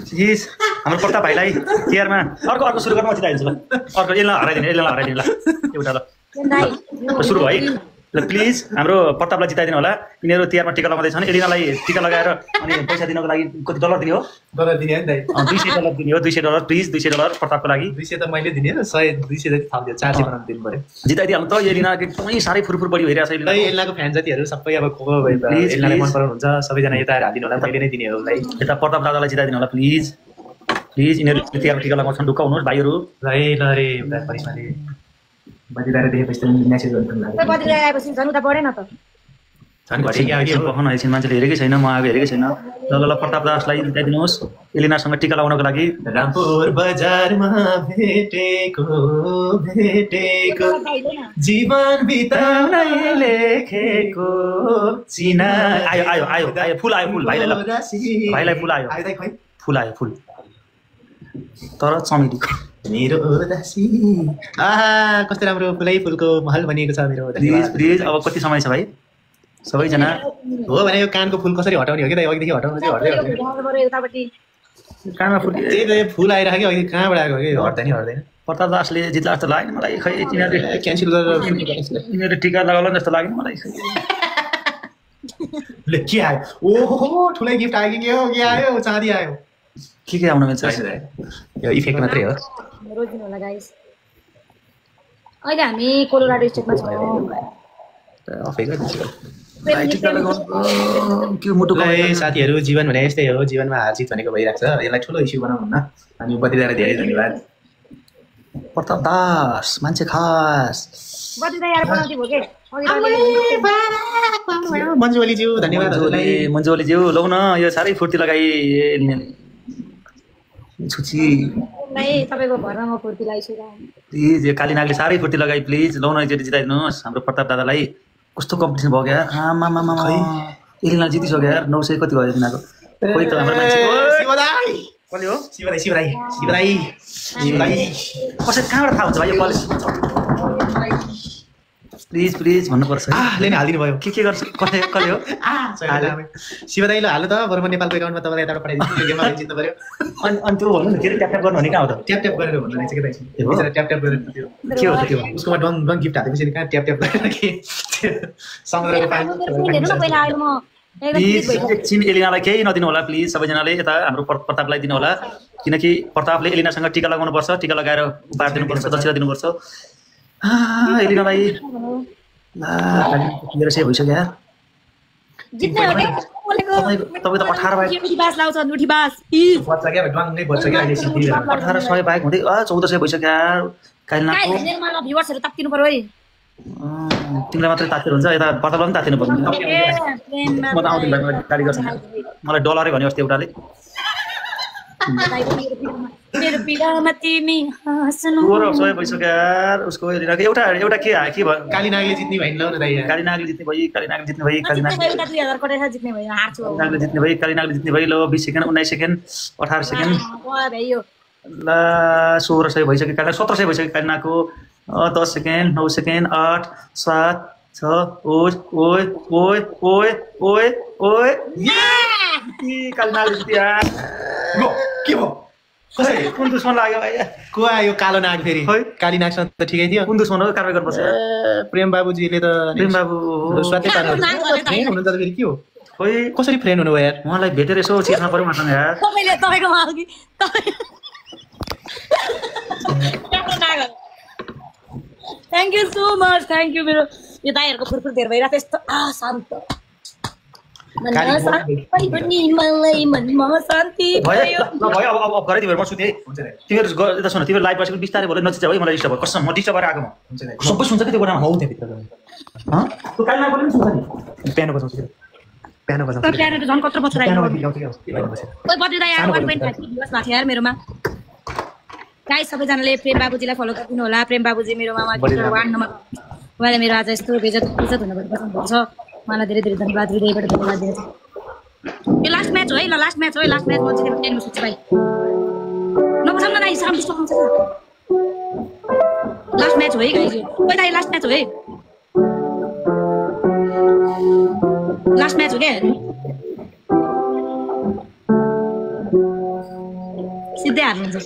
Please हाम्रो प्रताप भाइलाई केयरमा अर्को सुरु गर्नु जिताइदिन्छु ल अर्को यसलाई हराइदिनु ल एउटा ल सुरु भयो ल प्लिज हाम्रो प्रतापलाई जिताइदिनु होला यिनीहरू तिहारमा टिका लगाउँदैछन् एलिनालाई टिका लगाएर अनि पैसा दिनको लागि कति डलर दिने हो डलर दिने नि दाइ $200 दिने हो $200 प्लिज $200 प्रतापको लागि 200 त मैले दिने 100 200 जति थप्दियो 400 बनाउन दिनु पर्यो जिताइदिहाल्नु त एलिना एकदमै साह्रै फुरफुर बढी भइरहेछ एलिना एलिनाको फ्यान जातिहरु सबै अब खोको भए एलिनालाई मन पराउनुहुन्छ सबैजना यता हालिदिनु होला मैले नै दिने हो भाइ यता प्रताप दादालाई जिताइदिनु होला प्लिज यिनीहरू तिहारमा टिका लगाउँछन् ढुक्क हुनुहोस् भाइहरू ल रे एउटा परिसरले बदिदार देखेपछि त मेसेज गर्नु लाग्यो बदिदार आएपछि झन् उता बढेन त झन् घटे के आयो पखन एकछिन मान्छेले हेरेकै छैन म आएको हेरेकै छैन ल प्रताप दासलाई जिताइदिनुहोस् एलिनासँग टिका लगाउनको लागि रामपुर बजारमा भेटेको जीवन बिताउनै लेखेको चिना आयो फुल आयो भाइलाई ल भाइलाई फुल आयो फुल तर चमेलीको मेरो दासी कस्तो राम्रो फुलको महल बनिएको छ मेरो प्लिज अब कति समय छ भाइ सबैजना हो भने यो कानको फुल कसरी हटाउने हो कि दाइ अघिदेखि हटाउनु चाहिँ हट्दै कानमा फुल त्यही फुल आइरहेको कि अघि कहाँबाट आएको कि हट्दैन प्रताप दासले जित्ला जस्तो लाग्यो मलाई खै यिनीहरूले क्यान्सल गरेर यिनीहरूले टिका लगाउला जस्तो लाग्यो मलाई के आयो ओहो ठुलै गिफ्ट आयो कि के हो के आयो चाँदी आयो के आउन मिल्छ यो इफेक्ट मात्रै हो रोजिनु होला गाइस अहिले हामी कोलोराडो स्टेटमा छौँ साथीहरू जीवन भने यस्तै हो जीवनमा हार जित भनेको भइरहेको छ यसलाई ठुलो इस्यु बनाउनुहुन्न अनि बतिदार धेरै धन्यवाद प्रताप दास मान्छे खास मन्जुवलीज्यू धन्यवाद मन्जुवलीज्यू लौ न यो साह्रै फुर्ती लगाइ छुची तपाईँको भरमा म फुर्ती लगाइछु प्लिज यो कालीनागले साह्रै फुर्ती लगाइ प्लिज लौ न एकचोटि जिताइदिनुहोस् हाम्रो प्रताप दादालाई कस्तो कम्पिटिसन भयो क्या एलिना जितिसक्यो यार 900 कति भयो एलिनाको कोही त हाम्रो मान्छे कसले हो शिवराई कसरी कहाँबाट थाहा हुन्छ भाइ यो कलेज प्लिज भन्नुपर्छ ले नै हालिदिनु भयो के गर्छ कसले हो शिवदाईले हाल्नु त बरु म नेपालको एकाउन्टमा तपाईँलाई यताबाट पठाइदिन्छु गेममा जित्नु पर्यो अनि त्यो भन्नु न के ट्याप गर्नु भने कहाँ हो त ट्याप गरेर भन्नु रहेछ के दाइ ट्याप गरेर के हो त्यो उसकोमा डन गिफ्ट हालेपछि कहाँ ट्याप गरेर के समुद्रको पानी प्लिज एकछिन एलिनालाई केही नदिनु होला प्लिज सबैजनाले यता हाम्रो प्रतापलाई दिनु होला किनकि प्रतापले एलिनासँग टिका लगाउनुपर्छ टिका लगाएर उपहार दिनुपर्छ दक्षिणा दिनुपर्छ एलिनालाई मेरो सेभ भइसक्यो यार तपाईँ त 18 बाइक 1800 बाइक हुँदै 1400 भइसक्यो यार तिमीलाई मात्रै तातेर हुन्छ यता प्रतापलाई पनि तातिनु पर्छ म त आउँदिन भाइ गाडी गर्छ मलाई डलरै भन्यो अस्ति एउटाले सबै भइसक्यो यार उसको एउटा के भयो कालीनागले जित्ने भयो कालीनागले जित्ने भयो कालीनागले जित्ने भयो ल 20 सेकेन्ड 19 सेकेन्ड 18 सेकेन्ड ल 1600 भइसक्यो कालीनाग 1700 भइसक्यो कालीनागको 10 सेकेन्ड 9 सेकेन्ड 8 7 6 ओए कालीनाग जित्यो के भयो कसरी कुन दुश्मन लाग्यो भाइ को आयो कालो नाग फेरि कालीनागसँग त ठिकै थियो कुन दुश्मन हो कारबाही गर्नुपर्छ प्रेम बाबुजीले त प्रेम बाबु स्वातै पार्नु फ्रेन्ड हुनु त फेरि के हो खोइ कसरी फ्रेन्ड हुनु भयो यार उहाँलाई भेटेर यसो चिर्न पर्यो मसँग यार thank you so much thank you मेरो यो दाइहरूको फुरफुर धेर भइरहेको यस्तो शान्त तिमीहरू लाइभ बसेको बिस्तारै भयो नचिज है मलाई डिस्टर्ब भयो कसम म डिस्टर्ब गरेर आएको म सबै सुन्छ कि त्यो गोडामा हौ त्यहाँ भित्र पियानो बजाउँछु मेरोमा गाइस सबैजनाले प्रेम बाबुजीलाई फलो गरिदिनु होला प्रेम बाबुजी मेरोमा 1 नम्बर उहाँले मेरो आज यस्तो बेइज्जत हुनुभएको पसन्द छ मलाई धेरै धेरै धन्यवाद हृदयबाट धन्यवाद दिन्छ यो लास्ट म्याच हो है ल लास्ट म्याच म जितेर टेन्नु सक्छु भाइ नबसाउन न हिसाब डिस्टर्ब हुन्छ लास्ट म्याच हो है गाइस कोही दाइ लास्ट म्याच हो है लास्ट म्याच हो के सिधै हार्नुहुन्छ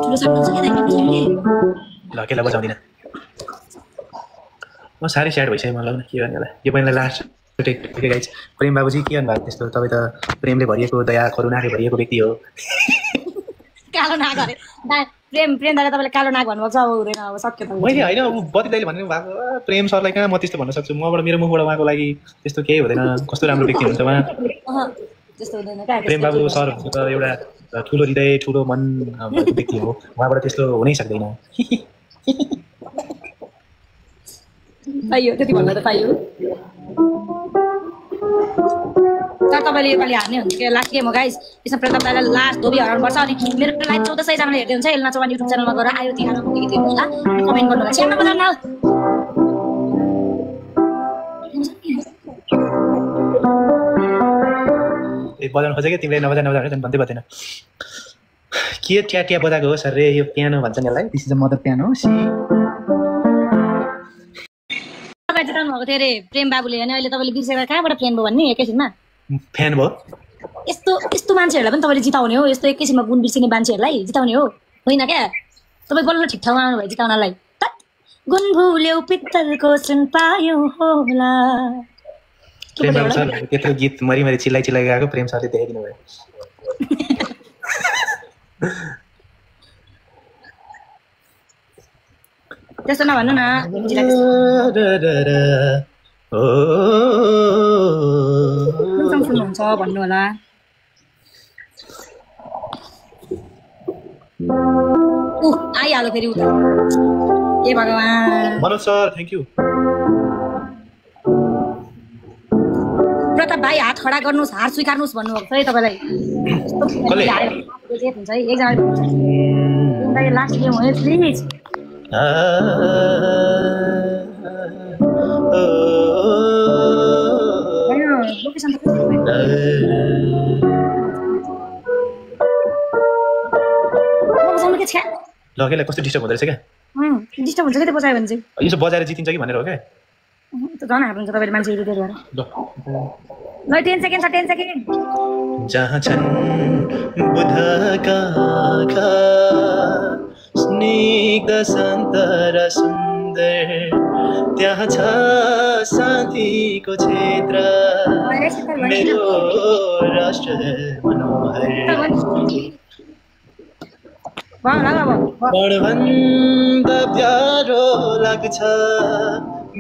ठुलो सक्नुहुन्छ के ल केलाई बचाउँदिनँ म साह्रै स्याड भइसकेँ मलाई के गर्ने होला यो पहिला लास्ट गाइज प्रेम बाबुजी के गर्नुभएको त्यस्तो तपाईँ त प्रेमले भरिएको दया करुणाले भरिएको व्यक्ति हो कालो नाग अरे प्रेम प्रेम दादा तपाईँले कालो नाग भन्नुभएको छ अब हुँदैन अब सक्यो त मैले होइन अब बत्ती दाइले भन्नु भएको प्रेम सरलाई कहाँ म त्यस्तो भन्न सक्छु मबाट मेरो मुखबाट उहाँको लागि त्यस्तो केही हुँदैन कस्तो राम्रो व्यक्ति हुन्छ उहाँ त्यस्तो हुँदैन क्या प्रेम बाबु सर भनेको त एउटा ठुलो हृदय ठुलो मन भएको व्यक्ति हो उहाँबाट त्यस्तो हुनै सक्दैन पाइयो त्यति भन्दा त पाइयो तर तपाईँले योपालि हार्ने हुन्छ कि लास्ट गेम हो गाइस यसमा प्रताप दाइलाई लास्ट धोबी हराउनुपर्छ अनि मेरो लाइभ 1400 जनाले हेर्दै हुन्छ एल्ना चौहान युट्युब च्यानलमा गएर आयो तिहार पुगेको थियो होला कमेन्ट गर्नु होला स्याममा बजाउन बजाउनु खोजेको तिमीले नबजा नबजा भनेर भन्दै बजेन के ट्या ट्या बजाएको हो सर रे यो पियानो भन्छ नि यसलाई this is a mother piano सी जिताउनु भएको थियो अरे प्रेम बाबुले होइन अहिले तपाईँले बिर्सेर कहाँबाट फ्यान भयो भन्ने एकैछिनमा फ्यान भयो यस्तो यस्तो मान्छेहरूलाई पनि तपाईँले जिताउने हो यस्तो एकैछिनमा गुण बिर्सिने मान्छेहरूलाई जिताउने हो होइन क्या तपाईँ बल्ल ठिक ठाउँमा आउनुभयो जिताउनलाई गुण भुल्यौ पित्तलको सुन पायो होला प्रेम बाबु सर त्यत्रो गीत मरि मरि चिल्लाइ चिल्लाइ गएको प्रेम सरले देखाइदिनु भयो त्यस्तो नभन्नु न सुन्नुहुन्छ भन्नु होला आइहाल्यो फेरि उता ए भगवान् Manoj sir thank you Pratap भाइ हात खडा गर्नुहोस् हार स्वीकार्नुहोस् भन्नुभएको छ है तपाईँलाई हुन्छ है एकजना लास्ट गेम हो प्लिज लोकेसन ल केलाई कस्तो डिस्टर्ब हुँदो रहेछ क्या डिस्टर्ब हुन्छ क्या बजायो भने चाहिँ यसो बजाएर जितिन्छ कि भनेर हो क्या त झन् हार्नुहुन्छ तपाईँले मान्छे इरिटेट गरेर ल 10 सेकेन्ड छ 10 सेकेन्ड जहाँ छन् बुधका आँखा स्निग्ध शान्त र सुन्दर त्यहाँ छ शान्तिको क्षेत्र मेरो राष्ट्र मनोहर बडभन्दा प्यारो लाग्छ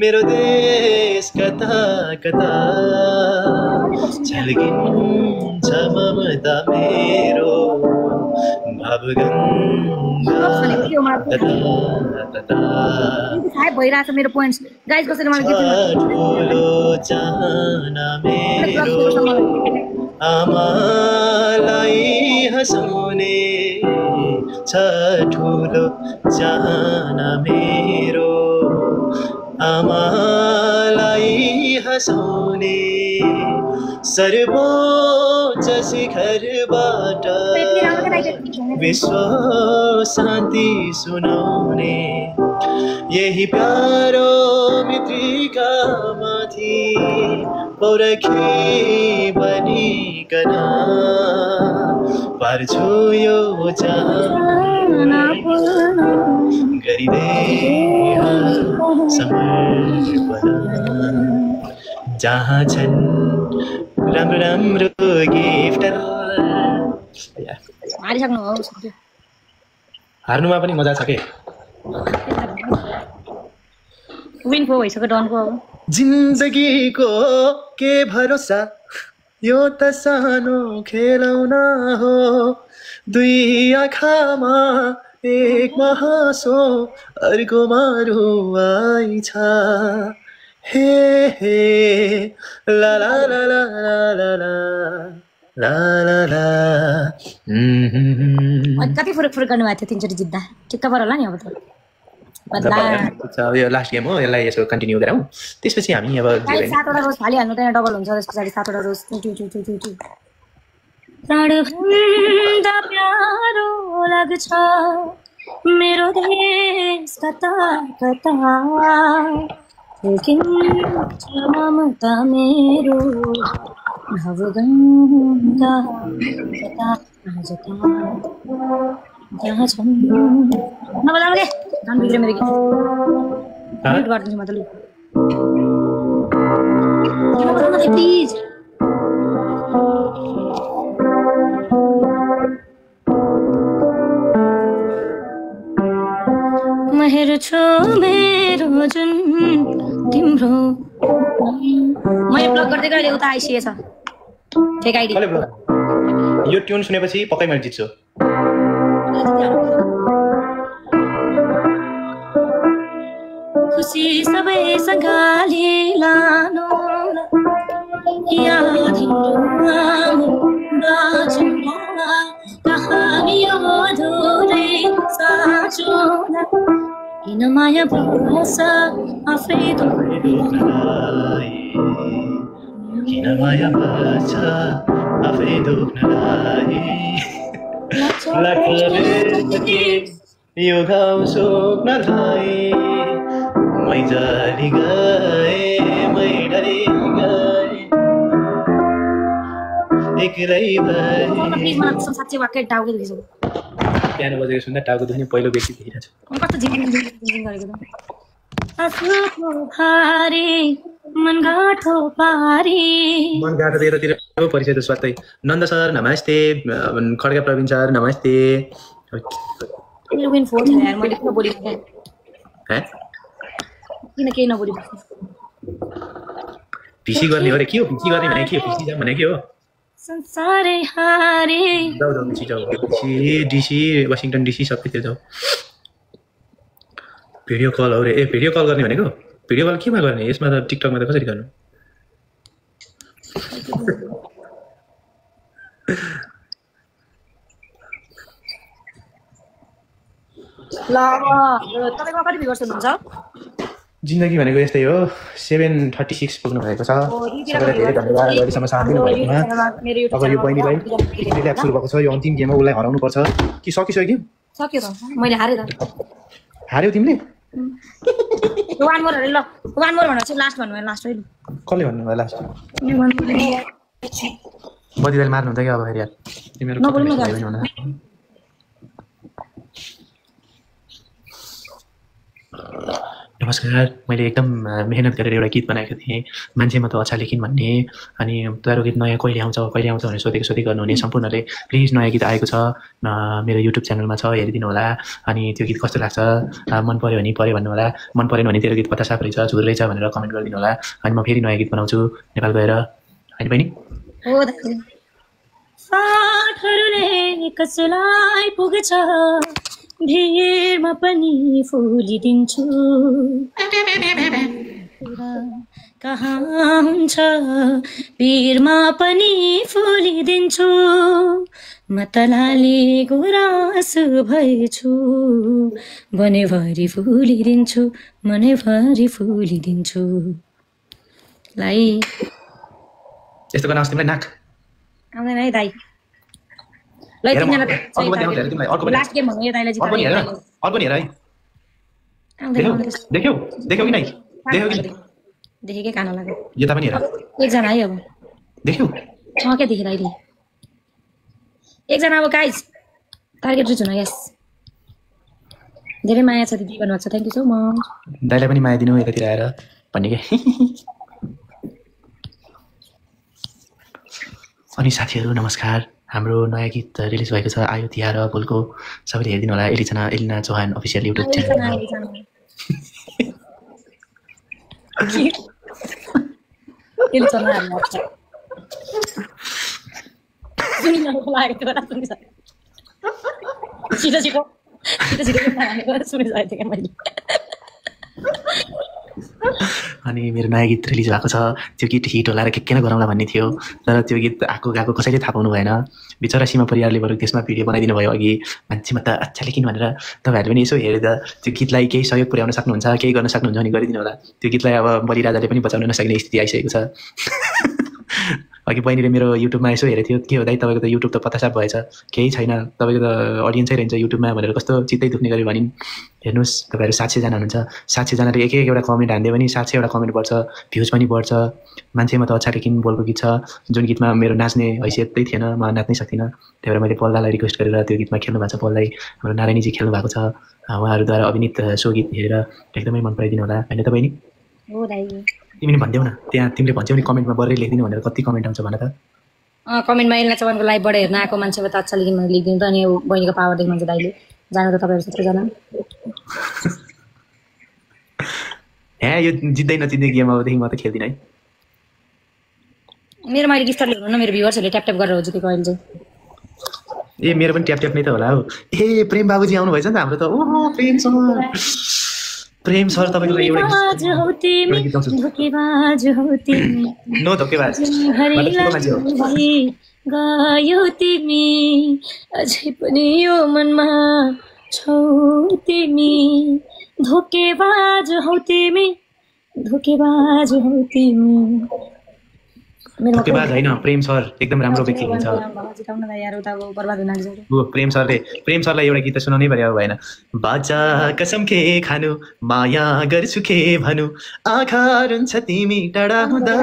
मेरो देश कता कता झल्किन्छ ममता मेरो भइरहेछ मेरो पोइन्ट्स गाइस कसैले मलाई आमालाई हँसाउने छ ठुलो चाहना मेरो आमालाई हँसाउने सर्वोच्च शिखरबाट विश्व शान्ति सुनाउने यही प्यारो मृत्तिका माथि पौरखी बनिकन पार्छु यो चाहना गरिदे समर्पण जहाँ छन् राम्रो राम्रो गिफ्टर हार्नुमा पनि मजा छ के विनको भइसक्यो डनको अब जिन्दगीको के भरोसा यो त सानो खेलौना हो दुई आँखामा एक हाँसो अर्कोमा रुवाई छ हे हे ला ला ला ला ला ला ला ला ला कति फरक फरक गर्नुभएको थियो तिनचोटि जित्दा ठिक्क पऱ्यो होला नि अब त यो लास्ट गेम हो यसलाई यसो कन्टिन्यू गरौँ त्यसपछि हामी अब 7वटा रोज फालिहाल्नु त्यहाँ डबल हुन्छ त्यस पछाडि 7वटा रोज प्राणभन्दा प्यारो लाग्छ मेरो देश कता कता झल्किन्छ ममता मेरो भवगङ्गा जहाँ छन् नबजाऊ के गान बिग्रियो मेरो गीत म्युट गरिदिन्छु म त लु नबजाउन दे प्लिज म हेर्छु मेरो जुन तिम्रो मैले ब्लक गर्दै गएँ उता आइसकेछ फेक आइडी यो ट्युन सुनेपछि पक्कै मैले जित्छु खुसी सबैसँग लानु कहानी अधुरै साँचो किन माया भन्छ आफै किन माया भन्छ आफै दुख्नलाई यो घाउ सोक्नलाई मै जली गए मै डरी गए एक्लै भए साँच्चै वाक्कै टाउको दुखेछ पियानो बजेको सुन्दा टाउको दुख्ने पहिलो व्यक्ति देखिरहेको छु कस्तो झिङ गरेको त आँसुको भारी मन गाठो पारी मन गाठो दिएर परिचय त स्वात्तै नन्द सर नमस्ते खड्का प्रवीण सर नमस्ते विन फोर यार मैले किन बोलेको हैं किन केही नबोली पिसी गर्ने हो रे के हो पिसी गर्ने भने के हो पिसी जाम भने के हो संसारै हारे जाऊ पिसी जाऊ डिसी वाशिंगटन डिसी सबैतिर जाऊ भिडियो कल हो रे ए भिडियो कल गर्ने भनेको भिडियो कल केमा गर्ने यसमा त टिकटकमा त कसरी गर्नु ल तपाईको कति भिउर्स हुनुहुन्छ जिन्दगी भनेको यस्तै हो 736 पुग्नु भएको छ सबैलाई धेरै धन्यवाद अहिलेसम्म साथ दिनुभएकोमा अब यो बहिनीलाई रिल्याक्स सुरु भएको छ यो अन्तिम गेममा उसलाई हराउनु पर्छ कि सकिसक्यो गेम सक्यो त मैले हारे त हार्यौ तिमीले वान मोर ल वान मोर भनेर चाहिँ लास्ट भन्नु लास्ट है कसले भन्नु भयो लास्ट बदिदाले मार्नु हुन्छ क्या अब फेरि यार तिमीहरू नमस्कार मैले एकदम मेहनत गरेर एउटा गीत बनाएको थिएँ मान्छेमा त अच्छा लेखिन् भन्ने अनि तारो गीत नयाँ कहिले आउँछ भनेर सोधी गर्नुहुने सम्पूर्णले प्लिज नयाँ गीत आएको छ मेरो युट्युब च्यानलमा छ हेरिदिनु होला अनि त्यो गीत कस्तो लाग्छ मन पर्यो भने पर्यो भन्नु होला मन परेन भने तेरो गीत कता साफ रहेछ झुर रहेछ भनेर कमेन्ट गरिदिनु होला अनि म फेरि नयाँ गीत बनाउँछु नेपाल गएर होइन बहिनी हो साथहरूले कसलाई पुग्छ भिरमा पनि फुलिदिन्छु कहाँ हुन्छ भिरमा पनि फुलिदिन्छु म तलाली गुराँसु भएछु वनभरि फुलिदिन्छु मनभरि फुलिदिन्छु लाई यस्तो गर्न आउँछ तिमीलाई नाक आउँदैन है दाइ ल तिमीलाई लास्ट गेम भन्नु यो दाइलाई जिताउने अर्को नि हेर है देख्यौ कि नै देखेकै कान लाग्यो यता पनि हेर एकजना है अब देख्यौ क्या देखेर अहिले एकजना अब गाइज टार्गेट रिच हुन यस धेरै माया छ दिदी भन्नुभएको छ थ्याङ्क यू सो मच दाइलाई पनि माया दिनु यतातिर आएर भन्ने के अनि साथीहरू नमस्कार हाम्रो नयाँ गीत रिलिज भएको छ आयो तिहार बोलको सबैले हेरिदिनु होला Elina Chauhan official YouTube channel अनि मेरो नयाँ गीत रिलिज भएको छ त्यो गीत हिट होला र के गराउँला भन्ने थियो तर त्यो गीत आएको गएको कसैले थाहा पाउनु भएन बिचरा सीमा परिवारले बरु त्यसमा भिडियो बनाइदिनु भयो अघि मान्छेमा त अच्छा लेखिन् भनेर तपाईँहरूले पनि यसो हेरेर त्यो गीतलाई केही सहयोग पुर्याउन सक्नुहुन्छ केही गर्न सक्नुहुन्छ भने गरिदिनु होला त्यो गीतलाई अब बलिराजाले पनि बचाउन नसक्ने स्थिति आइसकेको छ अघि बहिनीले मेरो युट्युबमा यसो हेरेको थियो, के हो दाइ तपाईँको त युट्युब त पत्तासाप भएछ, केही छैन, तपाईँको त अडियन्सै रहन्छ युट्युबमा भनेर कस्तो चित्तै दुख्ने गरी भनिन्। हेर्नुहोस् तपाईँहरू 700 जना हुनुहुन्छ, 700 जनाले एक एउटा कमेन्ट हानिदियो भने 700 वटा कमेन्ट बढ्छ, भ्युज पनि बढ्छ। मान्छेमा त अछाडि किन बोलको गीत छ जुन गीतमा मेरो नाच्ने हैसियतै थिएन, म नाच्नै सक्दिनँ। त्यही भएर मैले पल्लालाई रिक्वेस्ट गरेर त्यो गीतमा खेल्नु भएको छ। पल्लाई हाम्रो नारायणीजी खेल्नु भएको छ, उहाँहरूद्वारा अभिनीत सो गीत हेरेर एकदमै मन पराइदिनु होला होइन त बहिनी? हो दाइ। तिमीले भनिदेऊ न, त्यहाँ तिमीले भन्छौ नि कमेन्टमा बढी लेखिदिनु भनेर, कति कमेन्ट आउँछ भन त? कमेन्टमा एल्ना चौहानको लाइभ बाट हेर्न आएको मान्छे त अच्छा लेखिन मैले लेखिदिनु त, अनि बहिनीको पावर देख्नुहुन्छ दाइले। जानु त तपाईँहरू सबैजना। हे यो जित्दै नजित्दै गेम अबदेखि म त खेल्दिनँ है। मेरोमा अहिले गिफ्टरले हुनु न, मेरो भ्युवर्सहरूले ट्याप ट्याप गरेर हो जितेको अहिले चाहिँ। ए मेरो पनि ट्याप ट्याप नै त होला हौ। ए प्रेम बाबुजी आउनु भएछ नि त हाम्रो त। ओहो प्रेम सर, प्रेम सर तपाईँको लागि एउटा नो धोकेबाज गयो तिमी अझै पनि यो मनमा छौ तिमी, धोकेबाज हौ तिमी, धोकेबाज हौ तिमी। धोकेबाज होइन, प्रेम सर एकदम राम्रो व्यक्ति हुनुहुन्छ। प्रेम सरलाई एउटा गीत सुनाउनै पर्यो अब भएन। बाचा कसम के खानु, माया गर्छु के भनु, आँखा रुन्छ तिमी टाढा हुँदा,